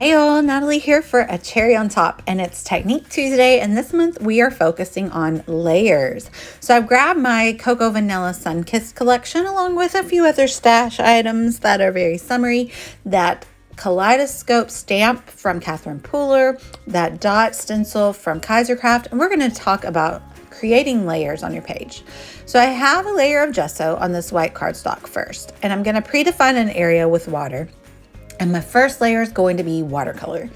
Hey all, Natalie here for a cherry on top, and it's Technique Tuesday, and this month we are focusing on layers. So I've grabbed my Cocoa Vanilla Sunkissed collection along with a few other stash items that are very summery. That kaleidoscope stamp from Catherine Pooler, that dot stencil from Kaisercraft, and we're going to talk about creating layers on your page. So I have a layer of gesso on this white cardstock first, and I'm going to predefine an area with water. And my first layer is going to be watercolor.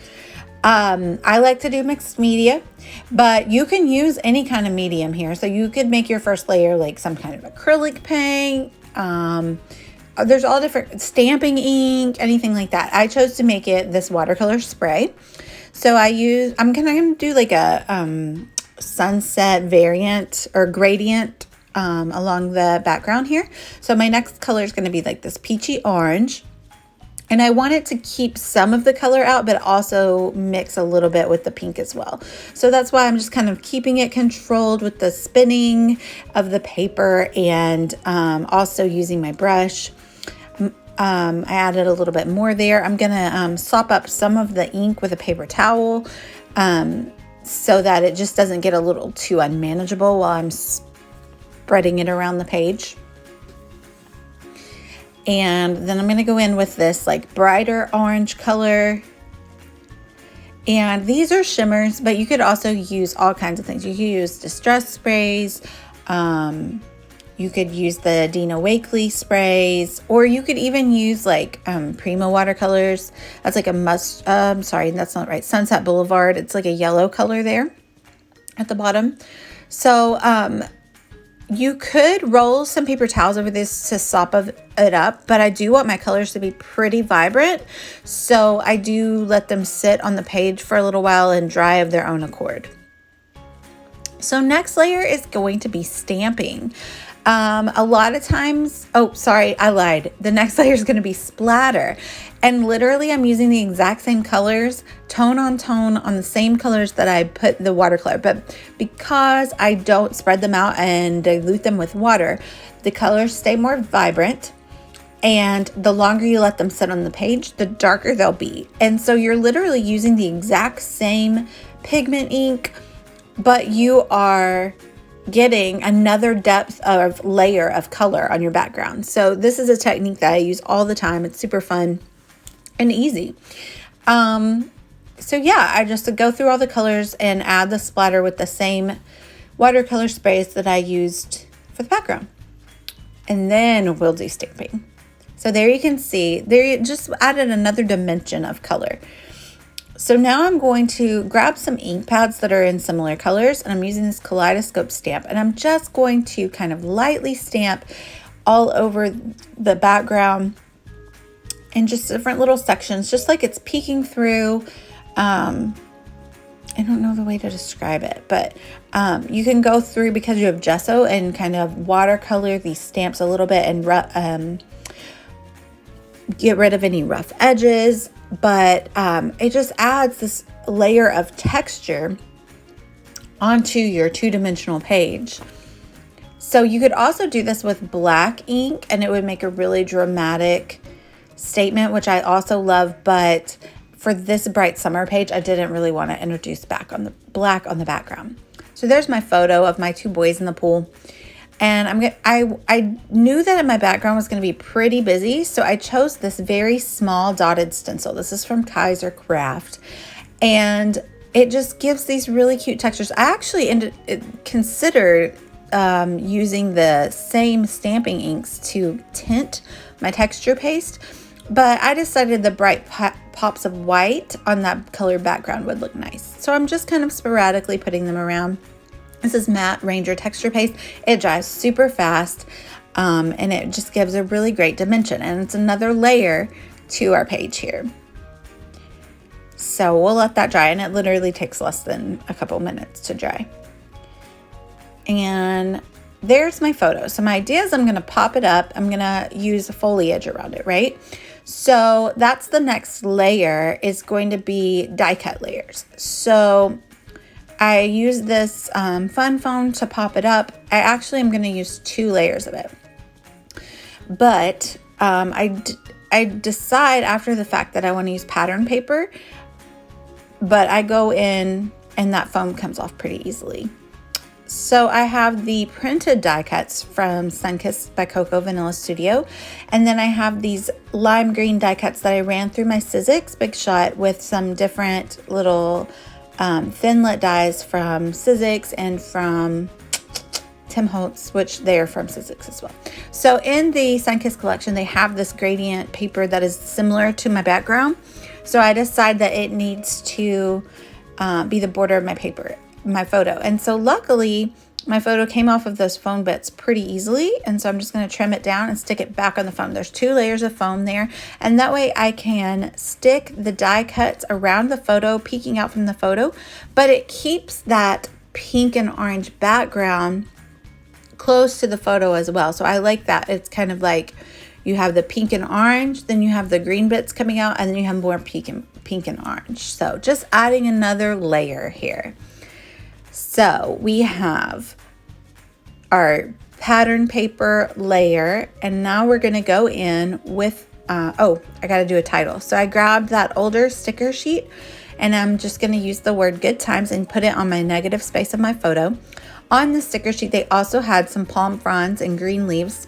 I like to do mixed media, but you can use any kind of medium here. So you could make your first layer like some kind of acrylic paint. There's all different stamping ink, anything like that. I chose to make it this watercolor spray. So I'm gonna do like a sunset variant or gradient along the background here. So my next color is gonna be like this peachy orange. And I want it to keep some of the color out, but also mix a little bit with the pink as well. So that's why I'm just kind of keeping it controlled with the spinning of the paper and also using my brush. I added a little bit more there. I'm gonna sop up some of the ink with a paper towel so that it just doesn't get a little too unmanageable while I'm spreading it around the page. And then I'm going to go in with this like brighter orange color. And these are shimmers, but you could also use all kinds of things. You could use distress sprays. You could use the Dina Wakley sprays, or you could even use like Prima watercolors. That's like a sorry, that's not right. Sunset Boulevard. It's like a yellow color there at the bottom. So, you could roll some paper towels over this to sop it up, but I do want my colors to be pretty vibrant. So I do let them sit on the page for a little while and dry of their own accord. So next layer is going to be stamping. A lot of times, I lied. The next layer is going to be splatter. And literally I'm using the exact same colors, tone on the same colors that I put the watercolor. But because I don't spread them out and dilute them with water, the colors stay more vibrant. And the longer you let them sit on the page, the darker they'll be. And so you're literally using the exact same pigment ink, but you are getting another depth of layer of color on your background. So this is a technique that I use all the time. It's super fun and easy. So yeah, I just go through all the colors and add the splatter with the same watercolor sprays that I used for the background. And then we'll do stamping. So there you can see, there just added another dimension of color. So now I'm going to grab some ink pads that are in similar colors, and I'm using this kaleidoscope stamp, and I'm just going to kind of lightly stamp all over the background in just different little sections, just like it's peeking through. I don't know the way to describe it, but you can go through, because you have gesso, and kind of watercolor these stamps a little bit and get rid of any rough edges. But it just adds this layer of texture onto your two-dimensional page. So you could also do this with black ink, and it would make a really dramatic statement, which I also love. But for this bright summer page, I didn't really want to introduce black on the background. So there's my photo of my two boys in the pool. And I knew that in my background was going to be pretty busy, so I chose this very small dotted stencil. This is from Kaisercraft, and it just gives these really cute textures. I actually considered using the same stamping inks to tint my texture paste, but I decided the bright pops of white on that colored background would look nice. So I'm just kind of sporadically putting them around. This is Matte Ranger texture paste. It dries super fast, and it just gives a really great dimension. And it's another layer to our page here. So we'll let that dry, and it literally takes less than a couple minutes to dry. And there's my photo. So my idea is I'm going to pop it up. I'm going to use foliage around it, right? So that's the next layer, is going to be die cut layers. So I use this fun foam to pop it up. I actually am going to use 2 layers of it. But I I decide after the fact that I want to use pattern paper, but I go in and that foam comes off pretty easily. So I have the printed die cuts from Sunkissed by Coco Vanilla Studio. And then I have these lime green die cuts that I ran through my Sizzix Big Shot with some different little thinlit dies from Sizzix and from Tim Holtz, which they are from Sizzix as well. So in the Sunkissed collection, they have this gradient paper that is similar to my background. So I decide that it needs to be the border of my photo. And so luckily my photo came off of those foam bits pretty easily. And so I'm just going to trim it down and stick it back on the foam. There's 2 layers of foam there. And that way I can stick the die cuts around the photo, peeking out from the photo, but it keeps that pink and orange background close to the photo as well. So I like that. It's kind of like you have the pink and orange, then you have the green bits coming out, and then you have more pink and orange. So just adding another layer here. So we have our pattern paper layer, and now we're going to go in with, I got to do a title. So I grabbed that older sticker sheet, and I'm just going to use the word Good Times and put it on my negative space of my photo. On the sticker sheet, they also had some palm fronds and green leaves.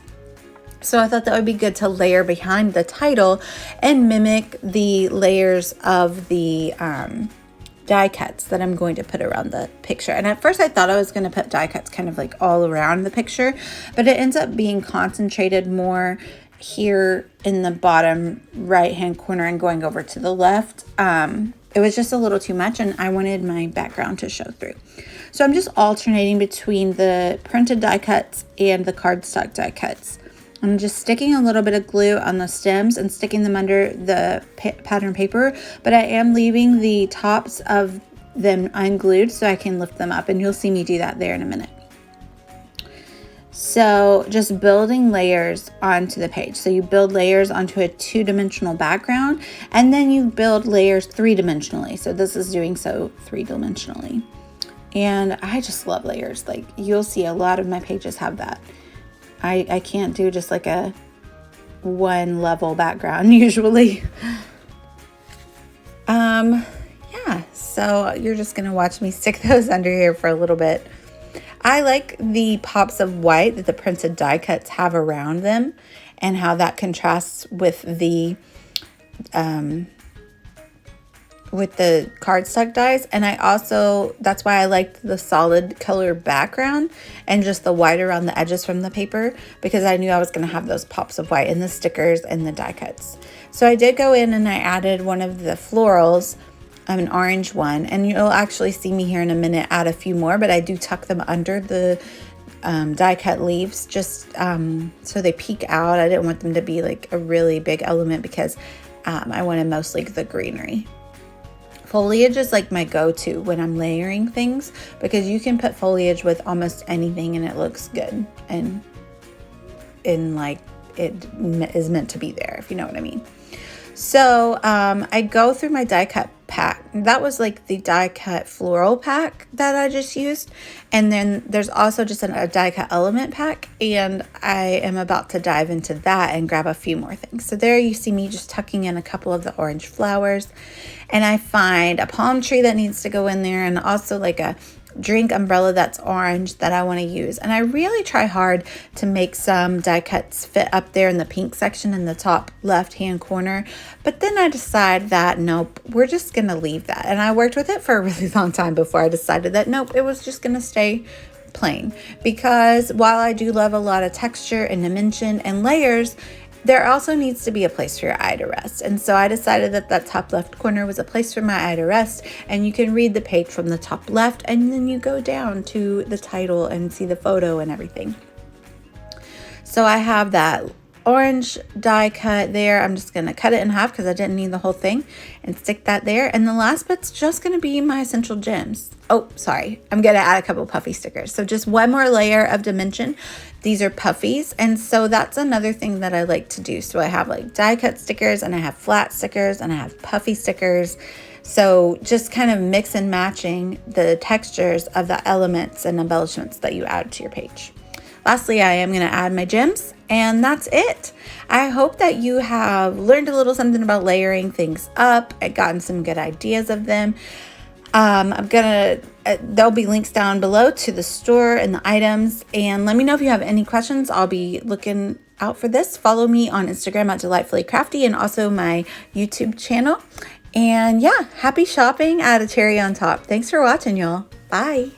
So I thought that would be good to layer behind the title and mimic the layers of the die cuts that I'm going to put around the picture. And at first I thought I was going to put die cuts kind of like all around the picture, but it ends up being concentrated more here in the bottom right hand corner and going over to the left. It was just a little too much, and I wanted my background to show through. So I'm just alternating between the printed die cuts and the cardstock die cuts. I'm just sticking a little bit of glue on the stems and sticking them under the pattern paper, but I am leaving the tops of them unglued so I can lift them up, and you'll see me do that there in a minute. So just building layers onto the page. So you build layers onto a 2-dimensional background, and then you build layers 3-dimensionally. So this is doing so 3-dimensionally. And I just love layers. Like, you'll see a lot of my pages have that. I can't do just like a 1 level background usually. Yeah, so you're just gonna watch me stick those under here for a little bit. I like the pops of white that the printed die cuts have around them and how that contrasts with the cardstock dies. And I also, that's why I liked the solid color background and just the white around the edges from the paper, because I knew I was going to have those pops of white in the stickers and the die cuts. So I did go in and I added one of the florals, an orange one, and you'll actually see me here in a minute add a few more, but I do tuck them under the die cut leaves just so they peek out. I didn't want them to be like a really big element because I wanted mostly the greenery. Foliage is like my go-to when I'm layering things, because you can put foliage with almost anything and it looks good and like it is meant to be there, if you know what I mean. So I go through my die cut pack. That was like the die cut floral pack that I just used. And then there's also just a die cut element pack. And I am about to dive into that and grab a few more things. So there you see me just tucking in a couple of the orange flowers. And I find a palm tree that needs to go in there, and also like a drink umbrella that's orange that I want to use. And I really try hard to make some die cuts fit up there in the pink section in the top left hand corner, but then I decide that nope, we're just gonna leave that. And I worked with it for a really long time before I decided that nope, it was just gonna stay plain, because while I do love a lot of texture and dimension and layers, there also needs to be a place for your eye to rest. And so I decided that that top left corner was a place for my eye to rest. And you can read the page from the top left, and then you go down to the title and see the photo and everything. So I have that orange die cut there. I'm just going to cut it in half because I didn't need the whole thing, and stick that there. And the last bit's just going to be my essential gems. Oh, sorry. I'm going to add a couple puffy stickers. So just one more layer of dimension. These are puffies. And so that's another thing that I like to do. So I have like die cut stickers, and I have flat stickers, and I have puffy stickers. So just kind of mix and matching the textures of the elements and embellishments that you add to your page. Lastly, I am going to add my gems, And that's it. I hope that you have learned a little something about layering things up and gotten some good ideas of them. There'll be links down below to the store and the items. And let me know if you have any questions. I'll be looking out for this. Follow me on Instagram at Delightfully Crafty and also my YouTube channel. And yeah, happy shopping. Add a cherry on top. Thanks for watching, y'all. Bye.